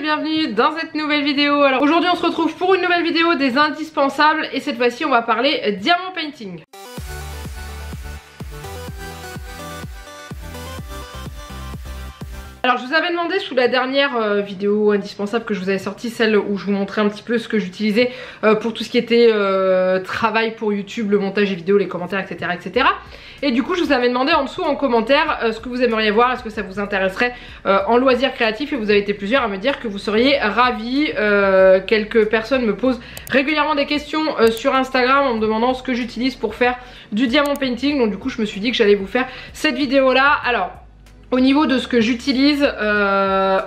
bienvenue dans cette nouvelle vidéo. Alors aujourd'hui on se retrouve pour une nouvelle vidéo des indispensables et cette fois-ci on va parler diamant painting. Alors je vous avais demandé sous la dernière vidéo indispensable que je vous avais sortie, celle où je vous montrais un petit peu ce que j'utilisais pour tout ce qui était travail pour YouTube, le montage des vidéos, les commentaires, etc. etc. Et du coup je vous avais demandé en dessous en commentaire ce que vous aimeriez voir, est-ce que ça vous intéresserait en loisirs créatifs, et vous avez été plusieurs à me dire que vous seriez ravis. Quelques personnes me posent régulièrement des questions sur Instagram en me demandant ce que j'utilise pour faire du diamant painting, donc du coup je me suis dit que j'allais vous faire cette vidéo là. Alors au niveau de ce que j'utilise,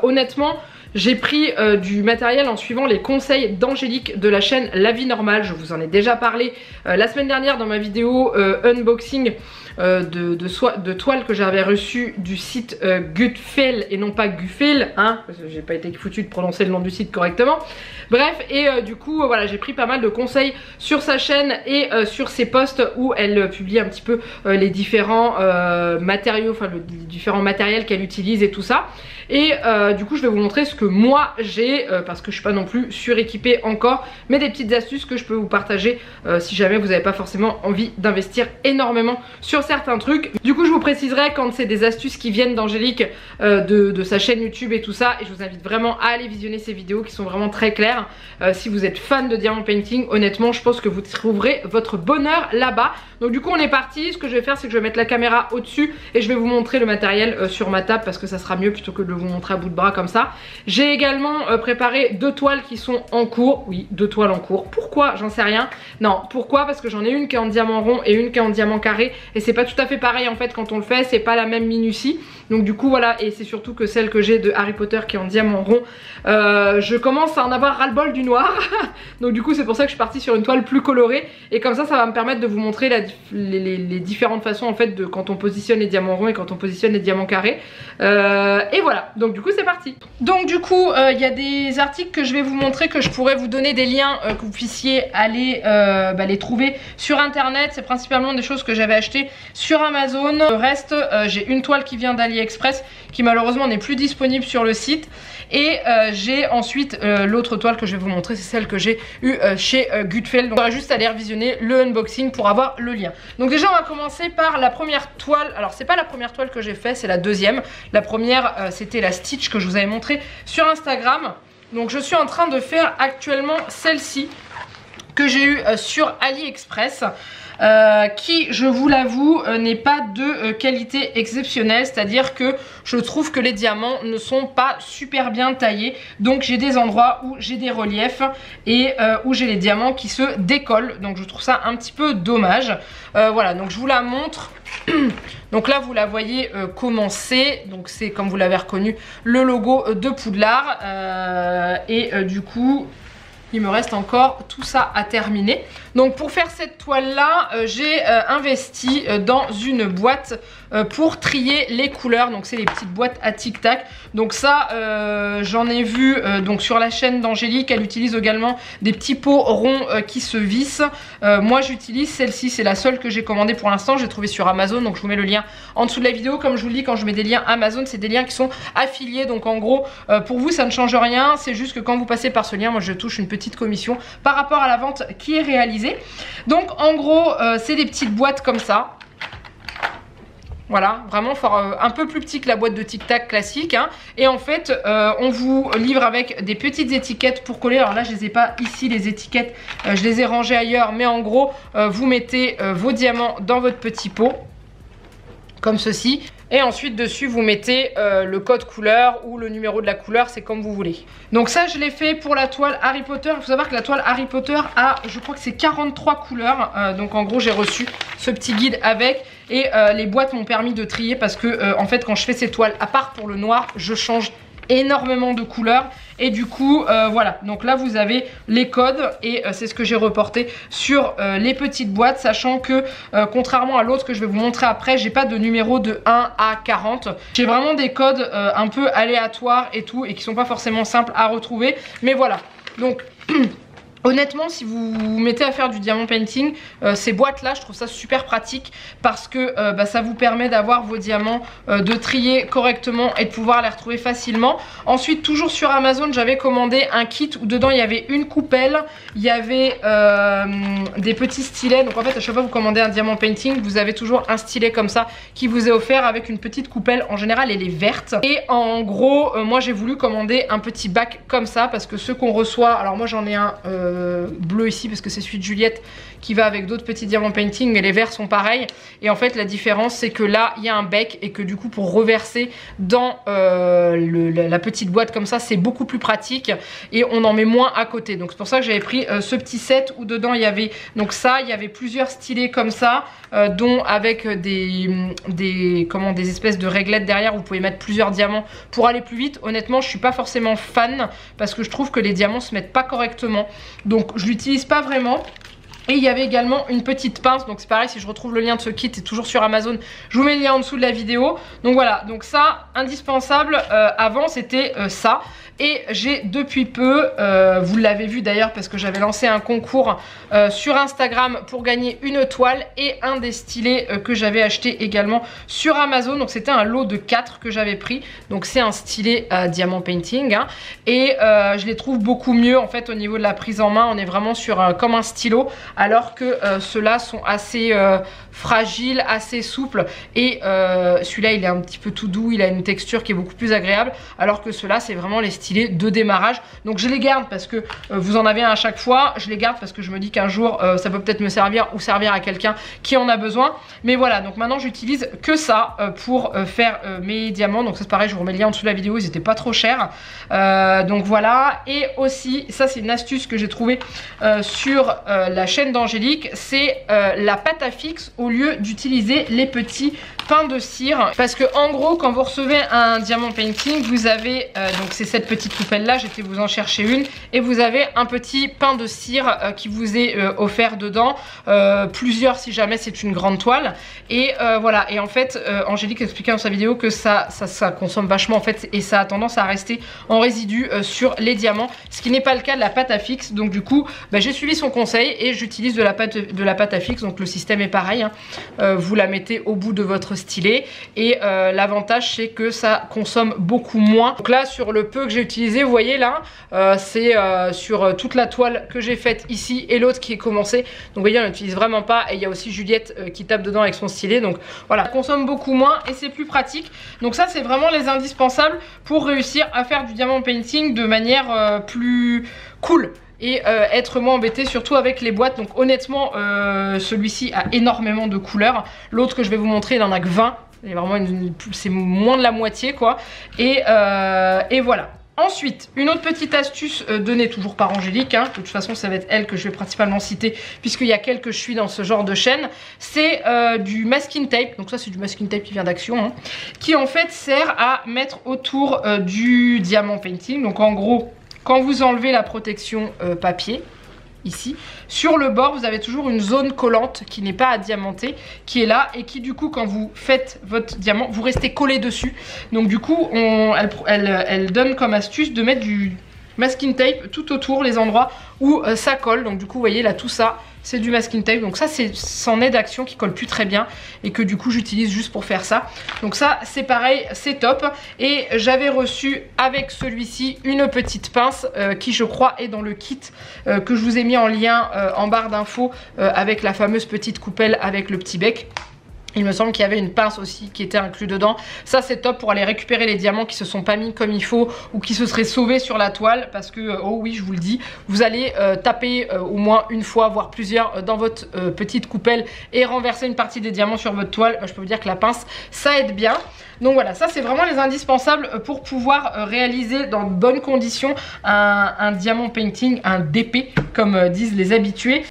honnêtement j'ai pris du matériel en suivant les conseils d'Angélique de la chaîne La Vie Normale. Je vous en ai déjà parlé la semaine dernière dans ma vidéo unboxing de toiles que j'avais reçues du site Gutfel et non pas Gufel, hein, parce que j'ai pas été foutu de prononcer le nom du site correctement. Bref, et du coup voilà, j'ai pris pas mal de conseils sur sa chaîne et sur ses posts où elle publie un petit peu les différents matériaux, enfin les différents matériels qu'elle utilise et tout ça. Et du coup je vais vous montrer ce que moi j'ai, parce que je suis pas non plus suréquipée encore, mais des petites astuces que je peux vous partager si jamais vous n'avez pas forcément envie d'investir énormément sur certains trucs. Du coup je vous préciserai quand c'est des astuces qui viennent d'Angélique de sa chaîne YouTube et tout ça, et je vous invite vraiment à aller visionner ces vidéos qui sont vraiment très claires. Si vous êtes fan de diamant painting, honnêtement je pense que vous trouverez votre bonheur là-bas. Donc du coup on est parti. Ce que je vais faire c'est que je vais mettre la caméra au dessus et je vais vous montrer le matériel sur ma table, parce que ça sera mieux plutôt que de vous montrer à bout de bras comme ça. J'ai également préparé 2 toiles qui sont en cours. Oui, 2 toiles en cours. Pourquoi? J'en sais rien. Non, pourquoi? Parce que j'en ai une qui est en diamant rond et une qui est en diamant carré, et c'est pas tout à fait pareil en fait quand on le fait, c'est pas la même minutie. Donc du coup voilà, et c'est surtout que celle que j'ai de Harry Potter qui est en diamant rond, je commence à en avoir ras-le-bol du noir. Donc du coup c'est pour ça que je suis partie sur une toile plus colorée, et comme ça va me permettre de vous montrer les différentes façons en fait de quand on positionne les diamants ronds et quand on positionne les diamants carrés. Et voilà, donc du coup c'est parti. Donc du coup il y a des articles que je vais vous montrer, que je pourrais vous donner des liens que vous puissiez aller les trouver sur internet. C'est principalement des choses que j'avais achetées sur Amazon. Le reste j'ai une toile qui vient d'AliExpress qui malheureusement n'est plus disponible sur le site, et j'ai ensuite l'autre toile que je vais vous montrer, c'est celle que j'ai eue chez Gutfel. Donc on va juste aller revisionner le unboxing pour avoir le lien. Donc déjà on va commencer par la première toile. Alors c'est pas la première toile que j'ai fait, c'est la deuxième. La première c'était la Stitch que je vous avais montré sur Instagram. Donc je suis en train de faire actuellement celle-ci que j'ai eue sur AliExpress. Qui, je vous l'avoue, n'est pas de qualité exceptionnelle, c'est-à-dire que je trouve que les diamants ne sont pas super bien taillés. Donc j'ai des endroits où j'ai des reliefs et où j'ai les diamants qui se décollent, donc je trouve ça un petit peu dommage. Voilà, donc je vous la montre. Donc là vous la voyez commencer, donc c'est comme vous l'avez reconnu le logo de Poudlard, du coup il me reste encore tout ça à terminer. Donc pour faire cette toile là, j'ai investi dans une boîte pour trier les couleurs. Donc c'est les petites boîtes à tic-tac. Donc ça j'en ai vu donc sur la chaîne d'Angélique. Elle utilise également des petits pots ronds qui se vissent. Moi j'utilise celle-ci, c'est la seule que j'ai commandée pour l'instant. J'ai trouvé sur Amazon, donc je vous mets le lien en dessous de la vidéo. Comme je vous le dis, quand je mets des liens Amazon, c'est des liens qui sont affiliés. Donc en gros pour vous ça ne change rien. C'est juste que quand vous passez par ce lien, moi je touche une petite commission par rapport à la vente qui est réalisée. Donc en gros c'est des petites boîtes comme ça. Voilà, vraiment un peu plus petit que la boîte de Tic Tac classique, hein. Et en fait on vous livre avec des petites étiquettes pour coller. Alors là je les ai pas ici les étiquettes, je les ai rangées ailleurs, mais en gros vous mettez vos diamants dans votre petit pot comme ceci, et ensuite dessus vous mettez le code couleur ou le numéro de la couleur, c'est comme vous voulez. Donc ça je l'ai fait pour la toile Harry Potter. Il faut savoir que la toile Harry Potter a, je crois que c'est 43 couleurs, donc en gros j'ai reçu ce petit guide avec, et les boîtes m'ont permis de trier, parce que en fait quand je fais ces toiles, à part pour le noir, je change énormément de couleurs, et du coup voilà, donc là vous avez les codes, et c'est ce que j'ai reporté sur les petites boîtes, sachant que contrairement à l'autre que je vais vous montrer après, j'ai pas de numéro de 1 à 40, j'ai vraiment des codes un peu aléatoires et tout, et qui sont pas forcément simples à retrouver, mais voilà. Donc Honnêtement, si vous vous mettez à faire du diamant painting, ces boîtes là je trouve ça super pratique parce que ça vous permet d'avoir vos diamants, de trier correctement et de pouvoir les retrouver facilement. Ensuite, toujours sur Amazon, j'avais commandé un kit où dedans il y avait une coupelle, il y avait des petits stylets. Donc en fait à chaque fois que vous commandez un diamant painting, vous avez toujours un stylet comme ça qui vous est offert avec une petite coupelle. En général elle est verte. Et en gros moi j'ai voulu commander un petit bac comme ça parce que ceux qu'on reçoit, alors moi j'en ai un bleu ici parce que c'est celui de Juliette qui va avec d'autres petits diamants painting, mais les verts sont pareils. Et en fait la différence c'est que là il y a un bec et que du coup pour reverser dans la petite boîte comme ça c'est beaucoup plus pratique et on en met moins à côté. Donc c'est pour ça que j'avais pris ce petit set où dedans il y avait donc ça, il y avait plusieurs stylets comme ça, dont avec des espèces de réglettes derrière où vous pouvez mettre plusieurs diamants pour aller plus vite. Honnêtement je suis pas forcément fan parce que je trouve que les diamants se mettent pas correctement, donc je l'utilise pas vraiment. Et il y avait également une petite pince, donc c'est pareil, si je retrouve le lien de ce kit, c'est toujours sur Amazon, je vous mets le lien en dessous de la vidéo. Donc voilà, donc ça, indispensable, avant c'était ça. Et j'ai depuis peu, vous l'avez vu d'ailleurs parce que j'avais lancé un concours sur Instagram pour gagner une toile et un des stylets que j'avais acheté également sur Amazon. Donc c'était un lot de 4 que j'avais pris, donc c'est un stylet diamant painting, hein. Et je les trouve beaucoup mieux en fait au niveau de la prise en main, on est vraiment sur comme un stylo. Alors que ceux-là sont assez fragiles, assez souples. Et celui-là il est un petit peu tout doux, il a une texture qui est beaucoup plus agréable. Alors que ceux-là c'est vraiment les stylets de démarrage. Donc je les garde parce que vous en avez un à chaque fois. Je les garde parce que je me dis qu'un jour ça peut peut-être me servir ou servir à quelqu'un qui en a besoin. Mais voilà, donc maintenant j'utilise que ça pour faire mes diamants. Donc c'est pareil, je vous remets le lien en dessous de la vidéo, ils étaient pas trop chers. Donc voilà. Et aussi, ça c'est une astuce que j'ai trouvée sur la chaîne d'Angélique, c'est la pâte à fixe au lieu d'utiliser les petits pains de cire, parce que en gros quand vous recevez un diamant painting vous avez donc c'est cette petite coupelle là, j'étais vous en chercher une, et vous avez un petit pain de cire qui vous est offert dedans, plusieurs si jamais c'est une grande toile. Et voilà, et en fait Angélique expliquait dans sa vidéo que ça consomme vachement en fait, et ça a tendance à rester en résidu sur les diamants, ce qui n'est pas le cas de la pâte à fixe. Donc du coup j'ai suivi son conseil et j'utilise de la pâte à fixe. Donc le système est pareil, hein. Vous la mettez au bout de votre stylet et l'avantage c'est que ça consomme beaucoup moins. Donc là sur le peu que j'ai utilisé, vous voyez là c'est sur toute la toile que j'ai faite ici et l'autre qui est commencé. Donc vous voyez on n'utilise vraiment pas, et il y a aussi Juliette qui tape dedans avec son stylet. Donc voilà, ça consomme beaucoup moins et c'est plus pratique. Donc ça c'est vraiment les indispensables pour réussir à faire du diamant painting de manière plus cool et être moins embêté, surtout avec les boîtes. Donc honnêtement celui-ci a énormément de couleurs, l'autre que je vais vous montrer il en a que 20, c'est moins de la moitié quoi. Et voilà. Ensuite, une autre petite astuce donnée toujours par Angélique, hein, de toute façon ça va être elle que je vais principalement citer puisqu'il y a qu'elle que je suis dans ce genre de chaîne, c'est du masking tape. Donc ça c'est du masking tape qui vient d'Action, hein, qui en fait sert à mettre autour du diamant painting. Donc en gros, quand vous enlevez la protection papier, ici, sur le bord vous avez toujours une zone collante qui n'est pas à diamanter, qui est là et qui du coup quand vous faites votre diamant, vous restez collé dessus. Donc du coup elle donne comme astuce de mettre du masking tape tout autour les endroits où ça colle. Donc du coup vous voyez là tout ça c'est du masking tape, donc ça c'en est d'Action qui colle plus très bien et que du coup j'utilise juste pour faire ça. Donc ça c'est pareil, c'est top. Et j'avais reçu avec celui-ci une petite pince qui je crois est dans le kit que je vous ai mis en lien en barre d'infos avec la fameuse petite coupelle avec le petit bec. Il me semble qu'il y avait une pince aussi qui était inclus dedans. Ça c'est top pour aller récupérer les diamants qui se sont pas mis comme il faut ou qui se seraient sauvés sur la toile, parce que oh oui je vous le dis, vous allez taper au moins une fois voire plusieurs dans votre petite coupelle et renverser une partie des diamants sur votre toile. Je peux vous dire que la pince ça aide bien. Donc voilà, ça c'est vraiment les indispensables pour pouvoir réaliser dans de bonnes conditions un diamant painting, un DP comme disent les habitués.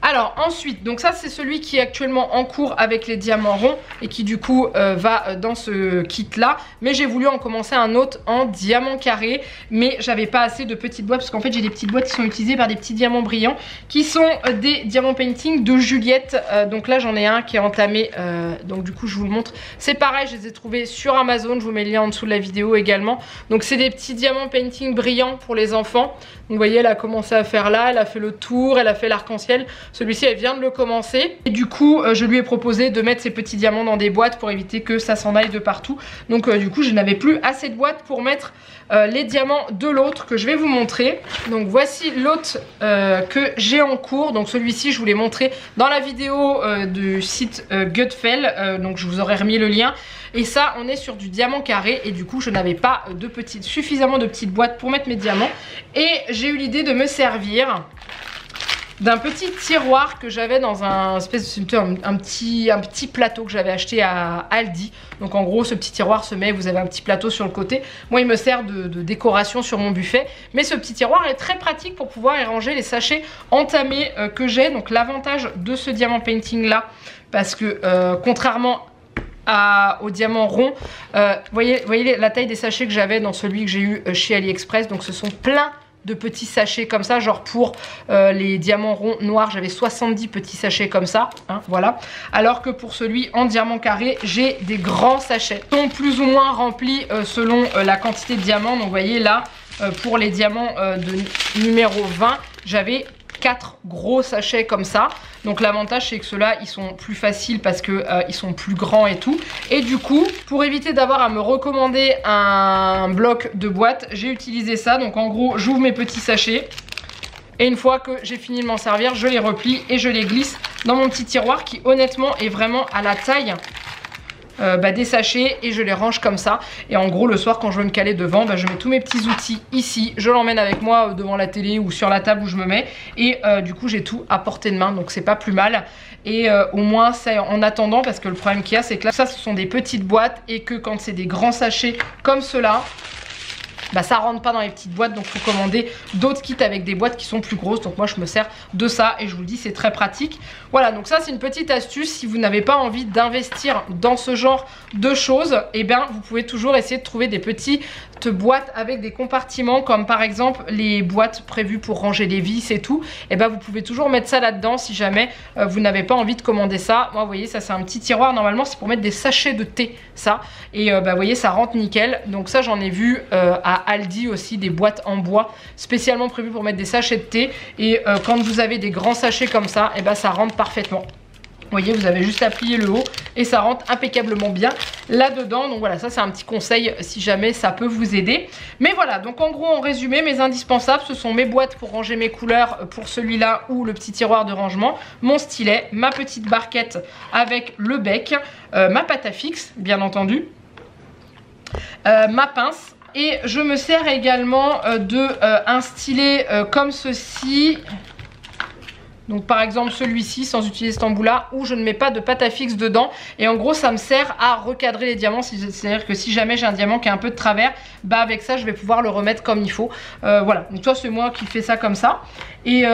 Alors ensuite, donc ça c'est celui qui est actuellement en cours avec les diamants ronds et qui du coup va dans ce kit là. Mais j'ai voulu en commencer un autre en diamant carré, mais j'avais pas assez de petites boîtes parce qu'en fait j'ai des petites boîtes qui sont utilisées par des petits diamants brillants qui sont des diamants painting de Juliette. Donc là j'en ai un qui est entamé, donc du coup je vous le montre. C'est pareil, je les ai trouvés sur Amazon, je vous mets le lien en dessous de la vidéo également. Donc c'est des petits diamants painting brillants pour les enfants. Donc vous voyez, elle a commencé à faire là, elle a fait le tour, elle a fait l'arc-en-ciel. Celui-ci, elle vient de le commencer. Et du coup, je lui ai proposé de mettre ses petits diamants dans des boîtes pour éviter que ça s'en aille de partout. Donc du coup, je n'avais plus assez de boîtes pour mettre les diamants de l'autre que je vais vous montrer. Donc voici l'autre que j'ai en cours. Donc celui-ci, je vous l'ai montré dans la vidéo du site Gutfeld. Donc je vous aurais remis le lien. Et ça, on est sur du diamant carré et du coup, je n'avais pas suffisamment de petites boîtes pour mettre mes diamants. Et j'ai eu l'idée de me servir d'un petit tiroir que j'avais dans un petit plateau que j'avais acheté à Aldi. Donc en gros, ce petit tiroir se met, vous avez un petit plateau sur le côté. Moi, il me sert de décoration sur mon buffet. Mais ce petit tiroir est très pratique pour pouvoir y ranger les sachets entamés que j'ai. Donc l'avantage de ce diamant painting là, parce que contrairement au diamant rond, voyez la taille des sachets que j'avais dans celui que j'ai eu chez AliExpress. Donc ce sont plein de petits sachets comme ça, genre pour les diamants ronds noirs j'avais 70 petits sachets comme ça, hein, voilà. Alors que pour celui en diamant carré, j'ai des grands sachets, sont plus ou moins remplis selon la quantité de diamants. Donc vous voyez là, pour les diamants de numéro 20, j'avais 4 gros sachets comme ça. Donc l'avantage c'est que ceux-là ils sont plus faciles parce que ils sont plus grands et tout. Et du coup, pour éviter d'avoir à me recommander un bloc de boîte, j'ai utilisé ça. Donc en gros, j'ouvre mes petits sachets et une fois que j'ai fini de m'en servir, je les replie et je les glisse dans mon petit tiroir qui honnêtement est vraiment à la taille des sachets et je les range comme ça. Et en gros le soir quand je veux me caler devant, je mets tous mes petits outils ici, je l'emmène avec moi devant la télé ou sur la table où je me mets et du coup j'ai tout à portée de main, donc c'est pas plus mal. Et au moins c'est en attendant, parce que le problème qu'il y a c'est que là ça ce sont des petites boîtes et que quand c'est des grands sachets comme ceux-là, ça rentre pas dans les petites boîtes, donc il faut commander d'autres kits avec des boîtes qui sont plus grosses. Donc moi je me sers de ça et je vous le dis, c'est très pratique. Voilà, donc ça c'est une petite astuce. Si vous n'avez pas envie d'investir dans ce genre de choses, et bien vous pouvez toujours essayer de trouver des petites boîtes avec des compartiments, comme par exemple les boîtes prévues pour ranger les vis et tout. Et bien vous pouvez toujours mettre ça là-dedans si jamais vous n'avez pas envie de commander ça. Moi vous voyez, ça c'est un petit tiroir, normalement c'est pour mettre des sachets de thé, ça. Et vous voyez, ça rentre nickel. Donc ça j'en ai vu à Aldi aussi, des boîtes en bois spécialement prévues pour mettre des sachets de thé. Et quand vous avez des grands sachets comme ça, et ça rentre parfaitement. Vous voyez, vous avez juste à plier le haut et ça rentre impeccablement bien là-dedans. Donc voilà, ça c'est un petit conseil si jamais ça peut vous aider. Mais voilà, donc en gros en résumé, mes indispensables, ce sont mes boîtes pour ranger mes couleurs pour celui-là ou le petit tiroir de rangement, mon stylet, ma petite barquette avec le bec, ma pâte à fixe bien entendu, ma pince. Et je me sers également un stylet comme ceci. Donc par exemple celui-ci sans utiliser cet embout-là, où je ne mets pas de pâte à fixe dedans. Et en gros ça me sert à recadrer les diamants. C'est-à-dire que si jamais j'ai un diamant qui est un peu de travers, avec ça je vais pouvoir le remettre comme il faut. Voilà, donc toi c'est moi qui fais ça comme ça. Et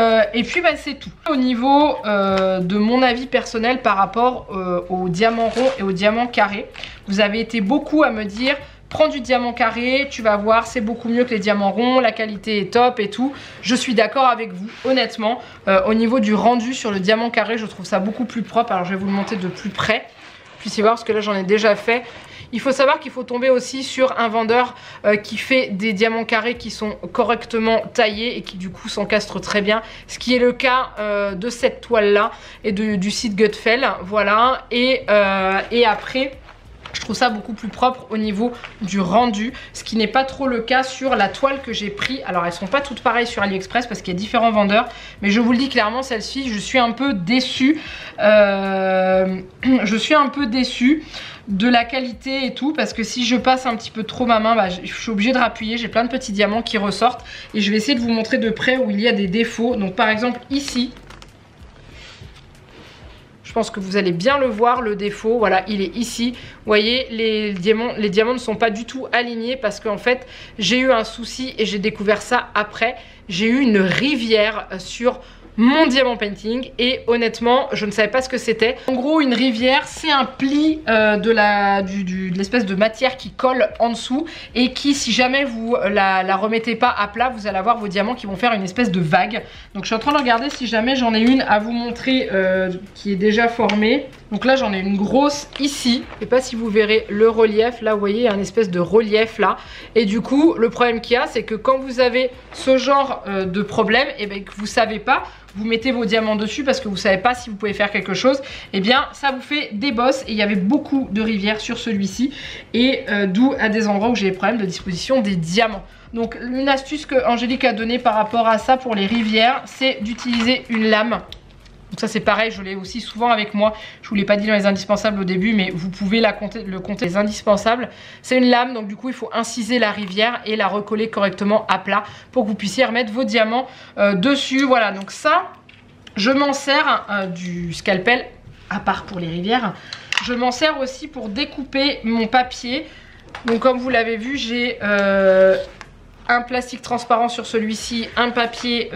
puis c'est tout. Au niveau de mon avis personnel par rapport aux diamants ronds et aux diamants carrés, vous avez été beaucoup à me dire: prends du diamant carré, tu vas voir, c'est beaucoup mieux que les diamants ronds, la qualité est top et tout. Je suis d'accord avec vous, honnêtement. Au niveau du rendu sur le diamant carré, je trouve ça beaucoup plus propre. Alors je vais vous le montrer de plus près. Puissiez voir, parce que là j'en ai déjà fait. Il faut savoir qu'il faut tomber aussi sur un vendeur qui fait des diamants carrés qui sont correctement taillés et qui du coup s'encastrent très bien. Ce qui est le cas de cette toile là et du site Gutfeld. Voilà. Et après, je trouve ça beaucoup plus propre au niveau du rendu, ce qui n'est pas trop le cas sur la toile que j'ai pris. Alors elles sont pas toutes pareilles sur AliExpress parce qu'il y a différents vendeurs, mais je vous le dis clairement, celle-ci je suis un peu déçue. Je suis un peu déçue de la qualité et tout, parce que si je passe un petit peu trop ma main, je suis obligée de rappuyer. J'ai plein de petits diamants qui ressortent et je vais essayer de vous montrer de près où il y a des défauts. Donc par exemple ici, je pense que vous allez bien le voir, le défaut. Voilà, il est ici. Vous voyez, les diamants ne sont pas du tout alignés parce qu'en fait, j'ai eu un souci et j'ai découvert ça après. j'ai eu une rivière sur mon diamant painting et honnêtement je ne savais pas ce que c'était. En gros une rivière c'est un pli de l'espèce de matière qui colle en dessous et qui si jamais vous la remettez pas à plat vous allez avoir vos diamants qui vont faire une espèce de vague. Donc je suis en train de regarder si jamais j'en ai une à vous montrer qui est déjà formée. Donc là j'en ai une grosse ici, je sais pas si vous verrez le relief, là vous voyez il y a une espèce de relief là et du coup le problème qu'il y a c'est que quand vous avez ce genre de problème et bien que vous savez pas, vous mettez vos diamants dessus parce que vous savez pas si vous pouvez faire quelque chose, et bien ça vous fait des bosses et il y avait beaucoup de rivières sur celui-ci et d'où à des endroits où j'ai des problèmes de disposition des diamants. Donc une astuce que Angélique a donnée par rapport à ça pour les rivières, c'est d'utiliser une lame. Donc ça c'est pareil, je l'ai aussi souvent avec moi. Je vous l'ai pas dit dans les indispensables au début, mais vous pouvez le compter les indispensables. C'est une lame, donc du coup il faut inciser la rivière et la recoller correctement à plat pour que vous puissiez remettre vos diamants dessus. Voilà, donc ça, je m'en sers du scalpel, à part pour les rivières. Je m'en sers aussi pour découper mon papier. Donc comme vous l'avez vu, j'ai un plastique transparent sur celui-ci, un papier...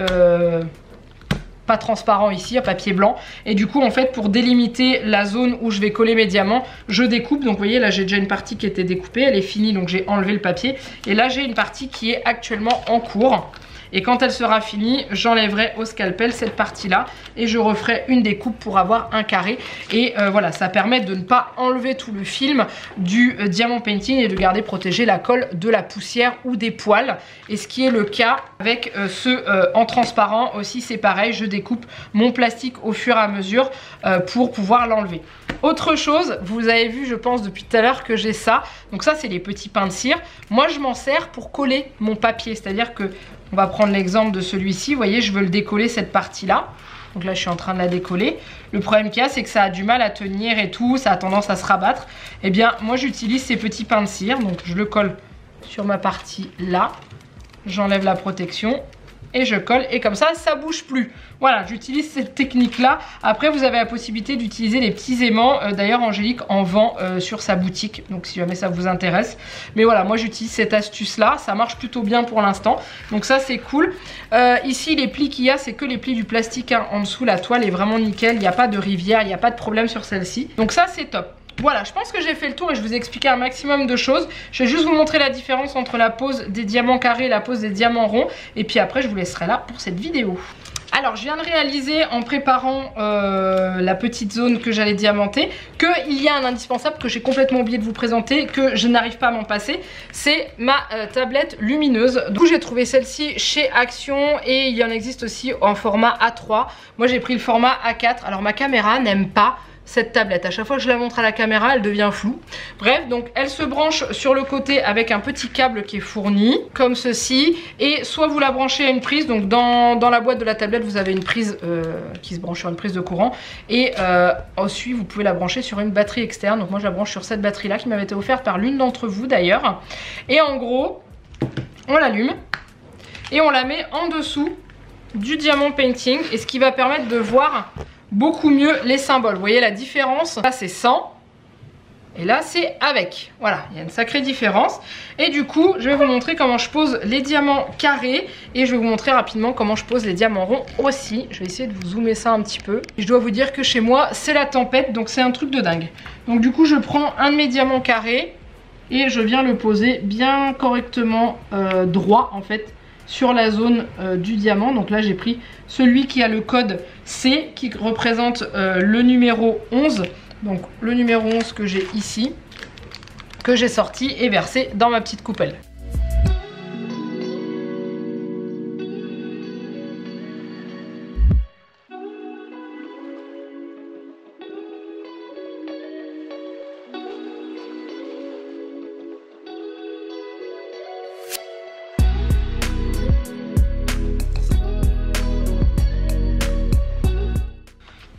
pas transparent ici, un papier blanc et du coup en fait pour délimiter la zone où je vais coller mes diamants je découpe. Donc vous voyez là j'ai déjà une partie qui était découpée, elle est finie donc j'ai enlevé le papier et là j'ai une partie qui est actuellement en cours et quand elle sera finie j'enlèverai au scalpel cette partie là et je referai une découpe pour avoir un carré et voilà ça permet de ne pas enlever tout le film du diamant painting et de garder protégé la colle de la poussière ou des poils, et ce qui est le cas avec ceux en transparent aussi. C'est pareil, je découpe mon plastique au fur et à mesure pour pouvoir l'enlever. Autre chose, vous avez vu je pense depuis tout à l'heure que j'ai ça, donc ça c'est les petits pains de cire. Moi je m'en sers pour coller mon papier, c'est à dire que on va prendre l'exemple de celui-ci, vous voyez je veux le décoller cette partie là. Donc là je suis en train de la décoller. Le problème qu'il y a c'est que ça a du mal à tenir et tout, ça a tendance à se rabattre. Et bien moi j'utilise ces petits pains de cire, donc je le colle sur ma partie là. J'enlève la protection et je colle et comme ça bouge plus. Voilà, j'utilise cette technique là. Après vous avez la possibilité d'utiliser les petits aimants. D'ailleurs Angélique en vend sur sa boutique, donc si jamais ça vous intéresse. Mais voilà, moi j'utilise cette astuce là, ça marche plutôt bien pour l'instant, donc ça c'est cool. Ici les plis qu'il y a c'est que les plis du plastique hein. En dessous la toile est vraiment nickel, il n'y a pas de rivière, il n'y a pas de problème sur celle-ci, donc ça c'est top. Voilà, je pense que j'ai fait le tour et je vous ai expliqué un maximum de choses. Je vais juste vous montrer la différence entre la pose des diamants carrés et la pose des diamants ronds. Et puis après, je vous laisserai là pour cette vidéo. Alors, je viens de réaliser en préparant la petite zone que j'allais diamanter qu'il y a un indispensable que j'ai complètement oublié de vous présenter, que je n'arrive pas à m'en passer. C'est ma tablette lumineuse. Du coup, j'ai trouvé celle-ci chez Action et il y en existe aussi en format A3. Moi, j'ai pris le format A4. Alors, ma caméra n'aime pas cette tablette. À chaque fois que je la montre à la caméra, elle devient floue. Bref, donc elle se branche sur le côté avec un petit câble qui est fourni, comme ceci. Et soit vous la branchez à une prise, donc dans la boîte de la tablette, vous avez une prise qui se branche sur une prise de courant. Et ensuite, vous pouvez la brancher sur une batterie externe. Donc moi, je la branche sur cette batterie-là qui m'avait été offerte par l'une d'entre vous d'ailleurs. Et en gros, on l'allume et on la met en dessous du diamant painting. Et ce qui va permettre de voir beaucoup mieux les symboles. Vous voyez la différence? Là c'est sans et là c'est avec. Voilà, il y a une sacrée différence. Et du coup je vais vous montrer comment je pose les diamants carrés et je vais vous montrer rapidement comment je pose les diamants ronds aussi. Je vais essayer de vous zoomer ça un petit peu. Et je dois vous dire que chez moi c'est la tempête, donc c'est un truc de dingue. Donc du coup je prends un de mes diamants carrés et je viens le poser bien correctement droit en fait sur la zone du diamant. Donc là j'ai pris celui qui a le code C qui représente le numéro 11. Donc le numéro 11 que j'ai ici, que j'ai sorti et versé dans ma petite coupelle.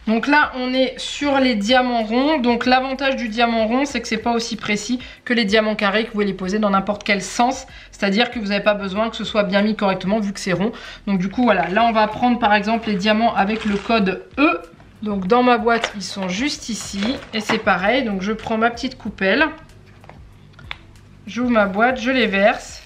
Donc là on est sur les diamants ronds. Donc l'avantage du diamant rond c'est que c'est pas aussi précis que les diamants carrés, que vous pouvez les poser dans n'importe quel sens. C'est à dire que vous n'avez pas besoin que ce soit bien mis correctement vu que c'est rond. Donc du coup voilà, là on va prendre par exemple les diamants avec le code E. Donc dans ma boîte ils sont juste ici. Et c'est pareil, donc je prends ma petite coupelle, j'ouvre ma boîte, je les verse.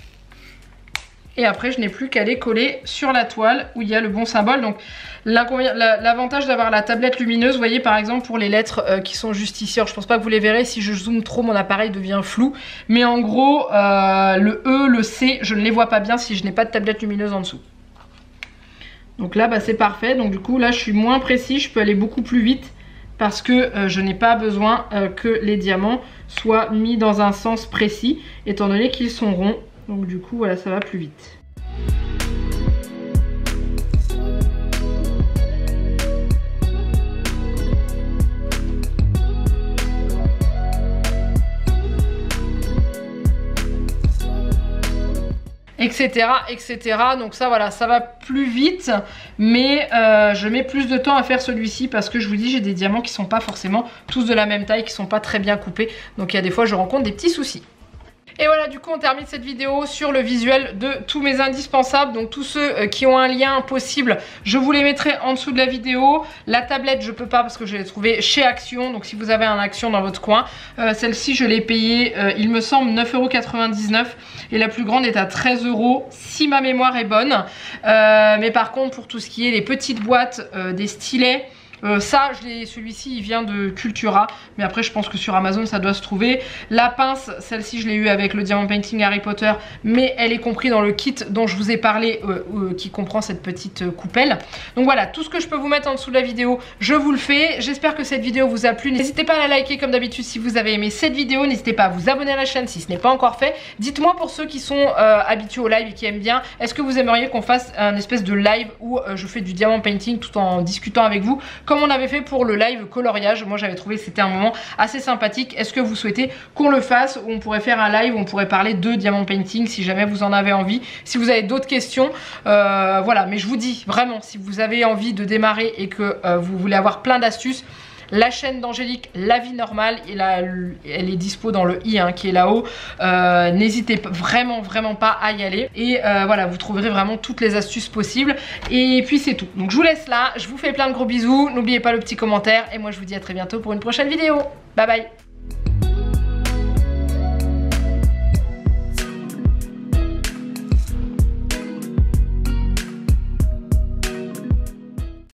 Et après je n'ai plus qu'à les coller sur la toile où il y a le bon symbole. Donc l'avantage d'avoir la tablette lumineuse, vous voyez par exemple pour les lettres qui sont juste ici, alors je pense pas que vous les verrez, si je zoome trop mon appareil devient flou, mais en gros le E, le C, je ne les vois pas bien si je n'ai pas de tablette lumineuse en dessous. Donc là bah, c'est parfait, donc du coup là je suis moins précis, je peux aller beaucoup plus vite parce que je n'ai pas besoin que les diamants soient mis dans un sens précis étant donné qu'ils sont ronds. Donc du coup voilà, ça va plus vite. Etc, etc. Donc ça voilà, ça va plus vite, mais je mets plus de temps à faire celui-ci parce que je vous dis, j'ai des diamants qui sont pas forcément tous de la même taille, qui sont pas très bien coupés, donc il y a des fois je rencontre des petits soucis. Et voilà, du coup on termine cette vidéo sur le visuel de tous mes indispensables. Donc tous ceux qui ont un lien possible, je vous les mettrai en dessous de la vidéo. La tablette je peux pas parce que je l'ai trouvée chez Action. Donc si vous avez un Action dans votre coin, celle-ci je l'ai payée il me semble 9,99 € et la plus grande est à 13 € si ma mémoire est bonne. Mais par contre pour tout ce qui est les petites boîtes, des stylets, ça, celui-ci il vient de Cultura, mais après je pense que sur Amazon ça doit se trouver. La pince, celle-ci je l'ai eu avec le Diamond Painting Harry Potter, mais elle est comprise dans le kit dont je vous ai parlé, qui comprend cette petite coupelle. Donc voilà, tout ce que je peux vous mettre en dessous de la vidéo, je vous le fais. J'espère que cette vidéo vous a plu. N'hésitez pas à la liker comme d'habitude si vous avez aimé cette vidéo. N'hésitez pas à vous abonner à la chaîne si ce n'est pas encore fait. Dites-moi pour ceux qui sont habitués au live et qui aiment bien, est-ce que vous aimeriez qu'on fasse un espèce de live où je fais du diamant painting tout en discutant avec vous, comme on avait fait pour le live coloriage. Moi j'avais trouvé que c'était un moment assez sympathique. Est-ce que vous souhaitez qu'on le fasse, où on pourrait faire un live où on pourrait parler de diamant painting si jamais vous en avez envie, si vous avez d'autres questions, voilà. Mais je vous dis vraiment, si vous avez envie de démarrer et que vous voulez avoir plein d'astuces, la chaîne d'Angélique, La Vie Normale, elle est dispo dans le i qui est là-haut. N'hésitez vraiment pas à y aller. Et voilà, vous trouverez vraiment toutes les astuces possibles. Et puis c'est tout. Donc je vous laisse là, je vous fais plein de gros bisous. N'oubliez pas le petit commentaire. Et moi je vous dis à très bientôt pour une prochaine vidéo. Bye bye.